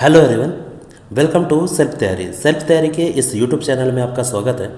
Hello everyone, welcome to self तैयारी के इस यूट्यूब चैनल में आपका स्वागत है।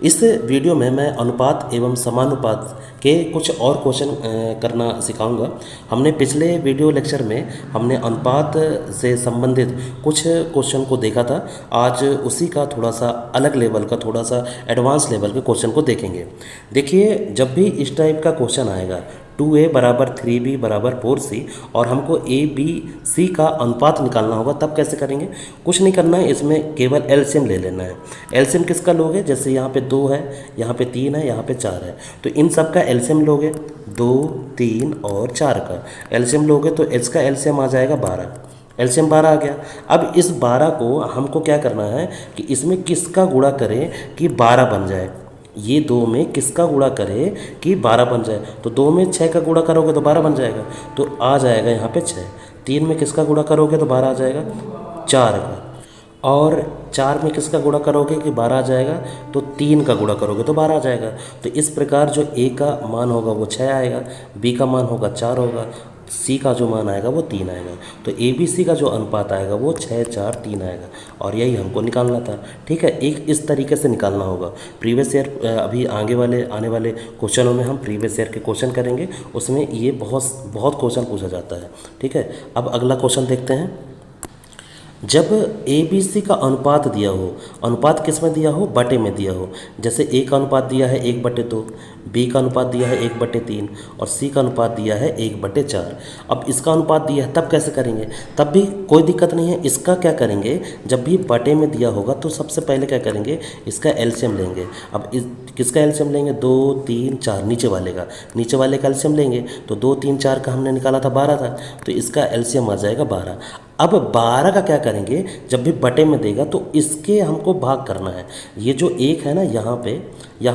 इस वीडियो में मैं अनुपात एवं समानुपात के कुछ और क्वेश्चन करना सिखाऊंगा। हमने पिछले वीडियो लेक्चर में हमने अनुपात से संबंधित कुछ क्वेश्चन को देखा था। आज उसी का थोड़ा सा अलग लेवल का, थोड़ा सा एडवांस लेवल के क्वेश्चन को देखेंगे। देखिए, जब भी इस टाइप का क्वेश्चन आएगा 2a बराबर 3b बराबर 4c और हमको a b c का अनुपात निकालना होगा, तब कैसे करेंगे? कुछ नहीं करना है, इसमें केवल एलसीएम ले लेना है। एलसीएम किसका लोगे? जैसे यहाँ पे 2 है, यहाँ पे 3 है, यहाँ पे 4 है, तो इन सब का एलसीएम लोगे। 2, 3 और 4 का एलसीएम लोगे तो इसका एलसीएम आ जाएगा 12। एलसीएम 12 आ गया। अब इस 12 को हमको क्या करना है कि इसमें किसका गुणा करें कि 12 बन जाए। ये 2 में किसका गुणा करें कि 12 बन जाए? तो 2 में 6 का गुणा करोगे तो 12 बन जाएगा, तो आ जाएगा यहाँ पे 6। 3 में किसका गुणा करोगे तो 12 आ जाएगा, 4 का। और 4 में किसका गुणा करोगे कि 12 आ जाएगा, तो 3 का गुणा करोगे तो 12 आ जाएगा। तो इस प्रकार जो a का मान होगा वो 6 आएगा, b का मान होगा 4 होगा, c का जो मान आएगा वो 3 आएगा। तो ए बी सी का जो अनुपात आएगा वो 6, 4, 3 आएगा, और यही हमको निकालना था। ठीक है, एक इस तरीके से निकालना होगा। प्रीवियस ईयर अभी आने वाले क्वेश्चनों में हम प्रीवियस ईयर के क्वेश्चन करेंगे, उसमें ये बहुत क्वेश्चन पूछा जाता है। ठीक है, अब अगला क्वेश्चन देखते हैं। जब ए बी सी का अनुपात दिया हो, अनुपात किस में दिया हो? बटे में दिया हो। जैसे ए का अनुपात दिया है 1/2, बी का अनुपात दिया है 1/3 और सी का अनुपात दिया है 1/4। अब इसका अनुपात दिया है, तब कैसे करेंगे? तब भी कोई दिक्कत नहीं है। इसका क्या करेंगे, जब भी बटे में दिया होगा तो सबसे पहले क्या करेंगे, इसका एलसीएम लेंगे। अब किसका एलसीएम लेंगे? 2, 3, 4, नीचे वाले का एलसीएम लेंगे। तो 2, 3, 4 का हमने निकाला था 12 था, तो इसका एलसीएम आ जाएगा 12। अब 12 का क्या करेंगे, जब भी बटे में देगा तो इसके हमको भाग करना है। ये जो 1 है ना, यहाँ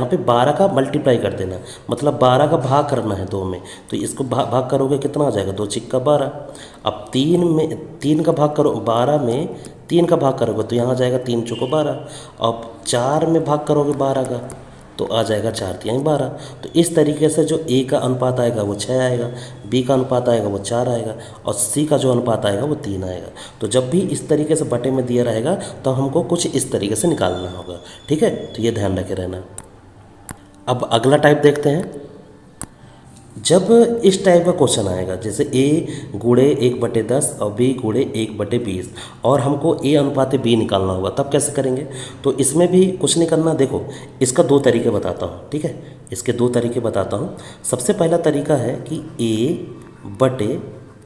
पे 12 का मल्टीप्लाई कर देना, मतलब 12 का भाग करना है 2 में। तो इसको भाग करोगे कितना आ जाएगा? 2 छिक्का 12। अब 3 का भाग करो, 12 में 3 का भाग करोगे तो यहाँ आ जाएगा 3 चौको 12। अब 4 में भाग करोगे 12 का तो आ जाएगा 4 तिहाई 12। तो इस तरीके से जो ए का अनुपात आएगा वो 6 आएगा, बी का अनुपात आएगा वो 4 आएगा, और सी का जो अनुपात आएगा वो 3 आएगा। तो जब भी इस तरीके से बटे में दिया रहेगा तो हमको कुछ इस तरीके से निकालना होगा। ठीक है, तो ये ध्यान रखे रहना। अब अगला टाइप देखते हैं। जब इस टाइप का क्वेश्चन आएगा, जैसे a गुणे 1/10 और b गुणे 1/20 और हमको a अनुपात b निकालना होगा, तब कैसे करेंगे? तो इसमें भी कुछ नहीं करना। देखो, इसका 2 तरीके बताता हूँ। ठीक है, इसके 2 तरीके बताता हूँ। सबसे पहला तरीका है कि a बटे,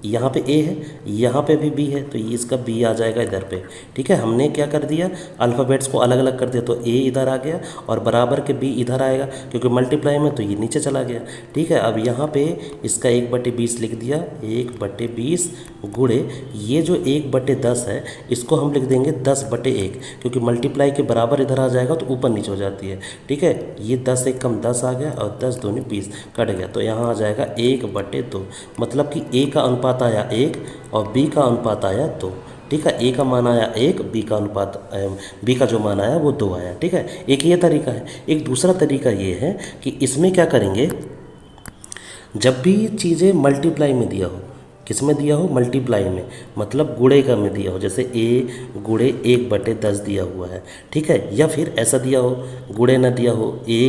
यहाँ पे a है, यहाँ पे भी b है, तो ये इसका b आ जाएगा इधर पे। ठीक है, हमने क्या कर दिया, अल्फ़ाबेट्स को अलग अलग कर दिया, तो a इधर आ गया और बराबर के b इधर आएगा, क्योंकि मल्टीप्लाई में तो ये नीचे चला गया। ठीक है, अब यहाँ पे इसका 1/20 लिख दिया, 1/20 गुणे ये जो 1/10 है इसको हम लिख देंगे 10/1, क्योंकि मल्टीप्लाई के बराबर इधर आ जाएगा तो ऊपर नीचे हो जाती है। ठीक है, ये 10 एक कम 10 आ गया और 10 दूनी 20 कट गया, तो यहाँ आ जाएगा 1/2। मतलब कि a का अनुपात आया 1 और b का अनुपात आया 2। ठीक है, a का मान आया 1, b का जो मान आया वो 2 आया। ठीक है, एक ये तरीका है। एक दूसरा तरीका ये है कि इसमें क्या करेंगे, जब भी चीज़ें मल्टीप्लाई में दिया हो, किस में दिया हो? मल्टीप्लाई में, मतलब गुणे का में दिया हो। जैसे a गुणे 1/10 दिया हुआ है। ठीक है, या फिर ऐसा दिया हो, गुणे ना दिया हो, a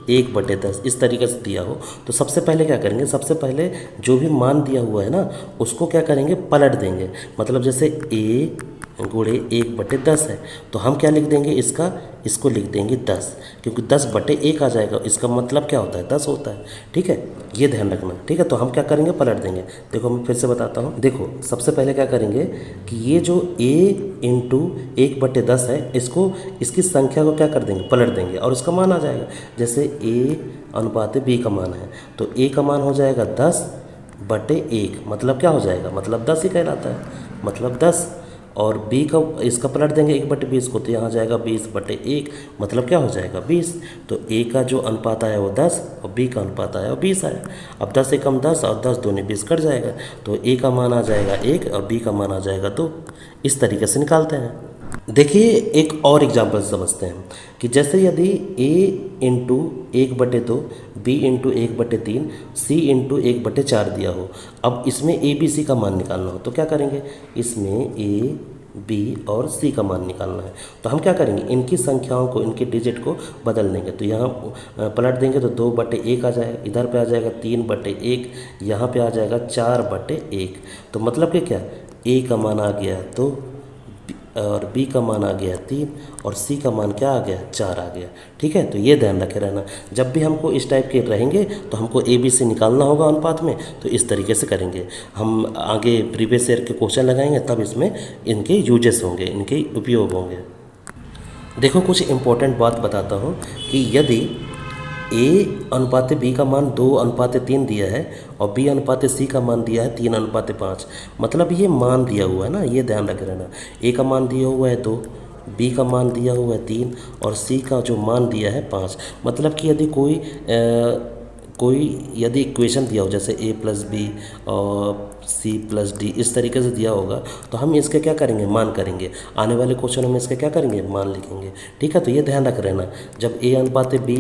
1/10 इस तरीके से दिया हो, तो सबसे पहले क्या करेंगे, सबसे पहले जो भी मान दिया हुआ है ना उसको क्या करेंगे, पलट देंगे। मतलब जैसे a गुणे 1/10 है, तो हम क्या लिख देंगे, इसको लिख देंगे 10, क्योंकि 10/1 आ जाएगा। इसका मतलब क्या होता है? 10 होता है। ठीक है, ये ध्यान रखना। ठीक है, तो हम क्या करेंगे, पलट देंगे। देखो, मैं फिर से बताता हूँ। देखो, सबसे पहले क्या करेंगे कि ये जो a इंटू 1/10 है, इसकी संख्या को क्या कर देंगे, पलट देंगे, और उसका मान आ जाएगा। जैसे a अनुपात b का मान है, तो a का मान हो जाएगा 10/1, मतलब क्या हो जाएगा, मतलब 10 ही कहलाता है, मतलब 10। और b का इसका पलट देंगे 1/20 को, तो यहाँ आ जाएगा 20/1, मतलब क्या हो जाएगा, 20। तो a का जो अनुपात आया वो 10 और b का अनुपात आया वो 20 आया। अब 10 एक कम 10 और 10 दूनी 20 कट जाएगा, तो a का मान आ जाएगा 1 और b का मान आ जाएगा 2। इस तरीके से निकालते हैं। देखिए, एक और एग्जाम्पल समझते हैं कि जैसे यदि a into 1/2, b into 1/3, c into 1/4 दिया हो। अब इसमें a b c का मान निकालना हो, तो क्या करेंगे, इसमें a बी और सी का मान निकालना है। तो हम क्या करेंगे, इनकी संख्याओं को, इनके डिजिट को बदल देंगे। तो यहाँ पलट देंगे तो 2/1 आ जाएगा, इधर पे आ जाएगा 3/1, यहाँ पे आ जाएगा 4/1। तो मतलब कि क्या, ए का मान आ गया 2 और बी का मान आ गया 3 और सी का मान क्या आ गया, 4 आ गया। ठीक है, तो ये ध्यान रखे रहना, जब भी हमको इस टाइप के रहेंगे तो हमको ए बी सी निकालना होगा अनुपात में, तो इस तरीके से करेंगे। हम आगे प्रीवियस ईयर के क्वेश्चन लगाएंगे तब इसमें इनके यूजेस होंगे, इनके उपयोग होंगे। देखो कुछ इम्पोर्टेंट बात बताता हूँ कि यदि ए अनुपात बी का मान 2:3 दिया है और बी अनुपात सी का मान दिया है 3:5, मतलब ये मान दिया हुआ है ना, ये ध्यान रखे रहना। ए का मान दिया हुआ है 2, बी का मान दिया हुआ है 3 और सी का जो मान दिया है 5। मतलब कि यदि कोई यदि इक्वेशन दिया हो, जैसे a+b और c+d इस तरीके से दिया होगा, तो हम इसके क्या करेंगे, मान करेंगे। आने वाले क्वेश्चनों में इसके क्या करेंगे, मान लिखेंगे। ठीक है, तो ये ध्यान रख रहना, जब a अनुपात b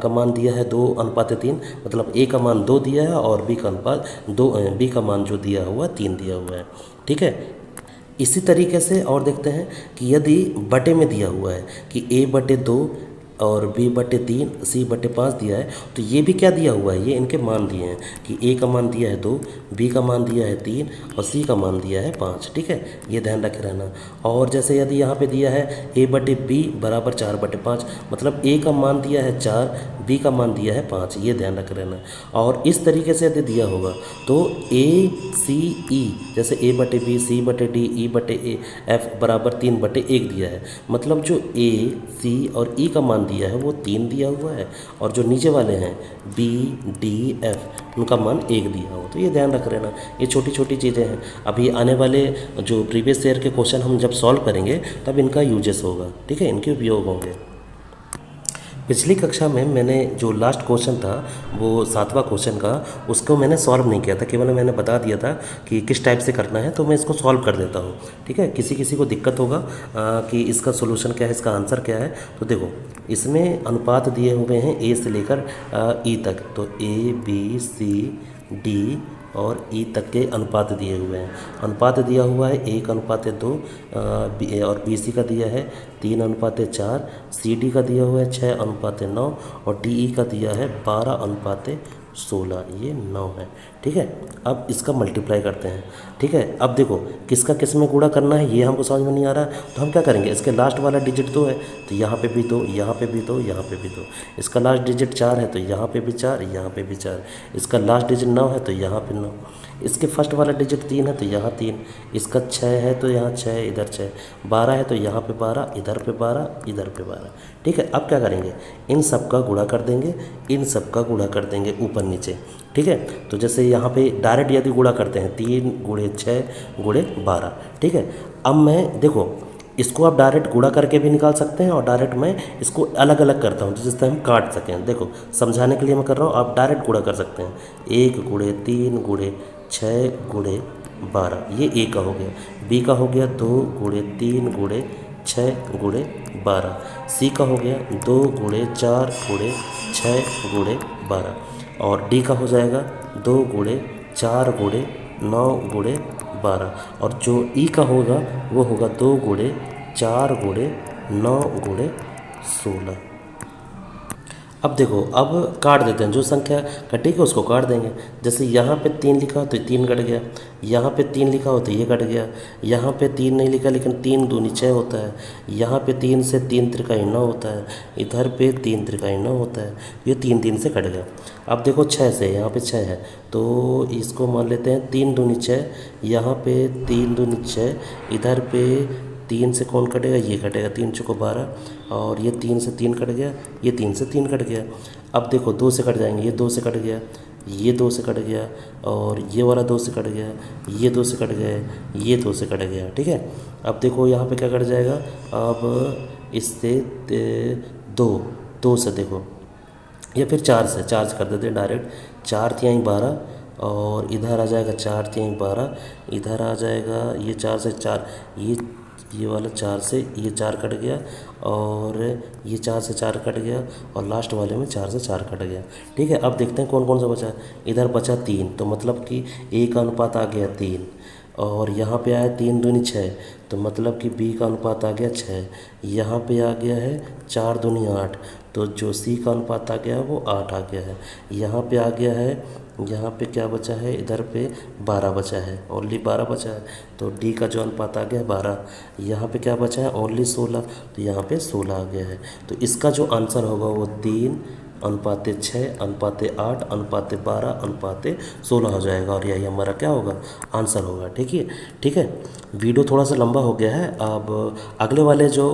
का मान दिया है 2:3, मतलब a का मान 2 दिया है और b का मान जो दिया हुआ 3 दिया हुआ है। ठीक है, इसी तरीके से और देखते हैं कि यदि बटे में दिया हुआ है कि a/2 और b/3 c/5 दिया है, तो ये भी क्या दिया हुआ है, ये इनके मान दिए हैं कि a का मान दिया है 2, b का मान दिया है 3 और c का मान दिया है 5। ठीक है, ये ध्यान रखे रहना। और जैसे यदि यहाँ पे दिया है a/b बराबर 4/5, मतलब a का मान दिया है 4, b का मान दिया है 5, ये ध्यान रखे रहना। और इस तरीके से यदि दिया होगा तो a c e, जैसे a/b c/d e/a f बराबर 3/1 दिया है, मतलब जो a c और e का मान दिया है वो 3 दिया हुआ है और जो नीचे वाले हैं b d f उनका मान 1 दिया हुआ। तो ये ध्यान रख लेना, ये छोटी छोटी चीज़ें हैं। अभी आने वाले जो प्रीवियस ईयर के क्वेश्चन हम जब सॉल्व करेंगे तब इनका यूजेस होगा। ठीक है, इनके उपयोग होंगे। पिछली कक्षा में मैंने जो लास्ट क्वेश्चन था वो 7वां क्वेश्चन का, उसको मैंने सॉल्व नहीं किया था, केवल मैंने बता दिया था कि किस टाइप से करना है, तो मैं इसको सॉल्व कर देता हूँ। ठीक है, किसी किसी को दिक्कत होगा कि इसका सोल्यूशन क्या है, इसका आंसर क्या है। तो देखो, इसमें अनुपात दिए हुए हैं ए से लेकर ई तक, तो ए बी सी डी और ई तक के अनुपात दिए हुए हैं। अनुपात दिया हुआ है 1:2 और बी सी का दिया है 3:4, सी डी का दिया हुआ है 6:9 और डी ई का दिया है 12:16, ये 9 है। ठीक है, अब इसका मल्टीप्लाई करते हैं। ठीक है, अब देखो किसका किस में गुणा करना है ये हमको समझ में नहीं आ रहा है, तो हम क्या करेंगे, इसके लास्ट वाला डिजिट 2 है तो यहाँ पे भी 2, यहाँ पे भी 2, यहाँ पे भी 2। इसका लास्ट डिजिट 4 है तो यहाँ पे भी 4, यहाँ पे भी 4। इसका लास्ट डिजिट 9 है तो यहाँ पे 9। इसके फर्स्ट वाला डिजिट 3 है तो यहाँ 3। इसका 6 है तो यहाँ 6, इधर 6। 12 है तो यहाँ पे 12, इधर पे 12, इधर पे 12। ठीक है, अब क्या करेंगे, इन सब का गुणा कर देंगे, इन सब का गुणा कर देंगे ऊपर नीचे। ठीक है, तो जैसे यहाँ पे डायरेक्ट यदि गुणा करते हैं 3 × 6 × 12। ठीक है, अब मैं देखो इसको आप डायरेक्ट गुणा करके भी निकाल सकते हैं और डायरेक्ट मैं इसको अलग अलग करता हूँ जिससे हम काट सकें। देखो समझाने के लिए मैं कर रहा हूँ, आप डायरेक्ट गुणा कर सकते हैं। 1 × 3 × 6 × 12, ये ए का हो गया। बी का हो गया 2 × 3 × 6 × 12। सी का हो गया 2 × 4 × 6 × 12 और डी का हो जाएगा 2 × 4 × 9 × 12 और जो ई का होगा वो होगा 2 × 4 × 9 × 16। अब देखो, अब काट देते हैं, जो संख्या कटेगी उसको काट देंगे। जैसे यहाँ पे 3 लिखा हो तो 3 कट गया, यहाँ पे 3 लिखा हो तो ये कट गया, यहाँ पे 3 नहीं लिखा लेकिन 3 दूनी 6 होता है, यहाँ पे 3 से 3 त्रिकाई 9 होता है, इधर पे 3 त्रिकाई 9 होता है, ये 3 3 से कट गया। अब देखो 6 से, यहाँ पे 6 है तो इसको मान लेते हैं 3 दूनी 6, यहाँ पे 3 दूनी 6, इधर पे 3 से कौन कटेगा, ये कटेगा, 3 चौको 12 और ये 3 से 3 कट गया, ये 3 से 3 कट गया। अब देखो 2 से कट जाएंगे, ये 2 से कट गया, ये 2 से कट गया और ये वाला 2 से कट गया, ये 2 से कट गया, ये 2 से कट गया। ठीक है, अब देखो यहाँ पे क्या कट जाएगा, अब इससे 2 से देखो या फिर 4 से कर देते हैं डायरेक्ट। 4 तिहाई 12 और इधर आ जाएगा 4 तिहाई 12, इधर आ जाएगा ये 4 से 4, ये वाला 4 से ये 4 कट गया और ये 4 से 4 कट गया और लास्ट वाले में 4 से 4 कट गया। ठीक है, अब देखते हैं कौन कौन सा बचा। इधर बचा 3, तो मतलब कि ए का अनुपात आ गया 3 और यहाँ पे आया 3 दूनी 6, तो मतलब कि बी का अनुपात आ गया 6। यहाँ पे आ गया है 4 दूनी 8, तो जो सी का अनुपात आ गया वो 8 आ गया है। यहाँ पे आ गया है, यहाँ पे क्या बचा है, इधर पे 12 बचा है, ओनली 12 बचा है, तो डी का जो अनुपात आ गया है 12। यहाँ पे क्या बचा है, ओनली 16, तो यहाँ पे 16 आ गया है। तो इसका जो आंसर होगा वो 3 अनुपात 6 अनुपात 8 अनुपात 12 अनुपात 16 हो जाएगा, और यही हमारा क्या होगा, आंसर होगा। ठीक है, ठीक है। वीडियो थोड़ा सा लंबा हो गया है। अब अगले वाले जो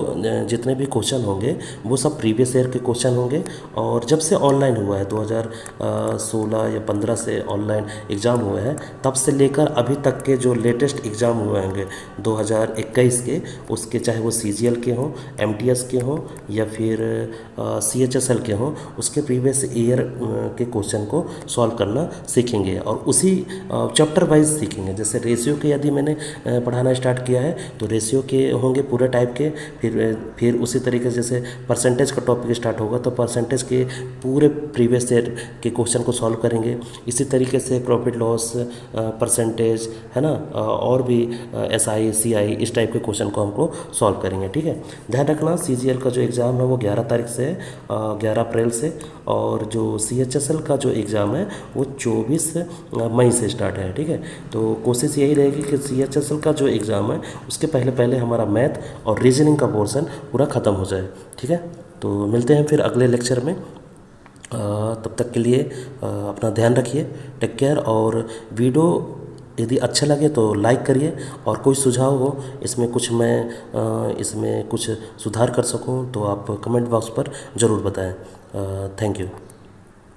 जितने भी क्वेश्चन होंगे वो सब प्रीवियस ईयर के क्वेश्चन होंगे, और जब से ऑनलाइन हुआ है 2016 या 15 से ऑनलाइन एग्ज़ाम हुए हैं, तब से लेकर अभी तक के जो लेटेस्ट एग्ज़ाम हुए होंगे 2021 के, उसके चाहे वो CGL के हों, MTS के हों या फिर CHSL के हों, उसके प्रीवियस ईयर के क्वेश्चन को सॉल्व करना सीखेंगे, और उसी चैप्टर वाइज सीखेंगे। जैसे रेशियो के यदि मैंने पढ़ाना स्टार्ट किया है तो रेशियो के होंगे पूरे टाइप के, फिर उसी तरीके से जैसे परसेंटेज का टॉपिक स्टार्ट होगा तो परसेंटेज के पूरे प्रीवियस ईयर के क्वेश्चन को सॉल्व करेंगे। इसी तरीके से प्रॉफिट लॉस, परसेंटेज, है ना, और भी SI CI इस टाइप के क्वेश्चन को हमको सॉल्व करेंगे। ठीक है, ध्यान रखना CGL का जो एग्ज़ाम है वो 11 तारीख से है, 11 अप्रैल से, और जो CHSL का जो एग्ज़ाम है वो 24 मई से स्टार्ट है। ठीक है, तो कोशिश यही रहेगी कि CHSL का जो एग्ज़ाम है उसके पहले पहले हमारा मैथ और रीजनिंग का पोर्शन पूरा ख़त्म हो जाए। ठीक है, तो मिलते हैं फिर अगले लेक्चर में। तब तक के लिए अपना ध्यान रखिए, टेक केयर। और वीडियो यदि अच्छा लगे तो लाइक करिए, और कोई सुझाव हो इसमें कुछ मैं इसमें कुछ सुधार कर सकूं तो आप कमेंट बॉक्स पर ज़रूर बताएं। Thank you.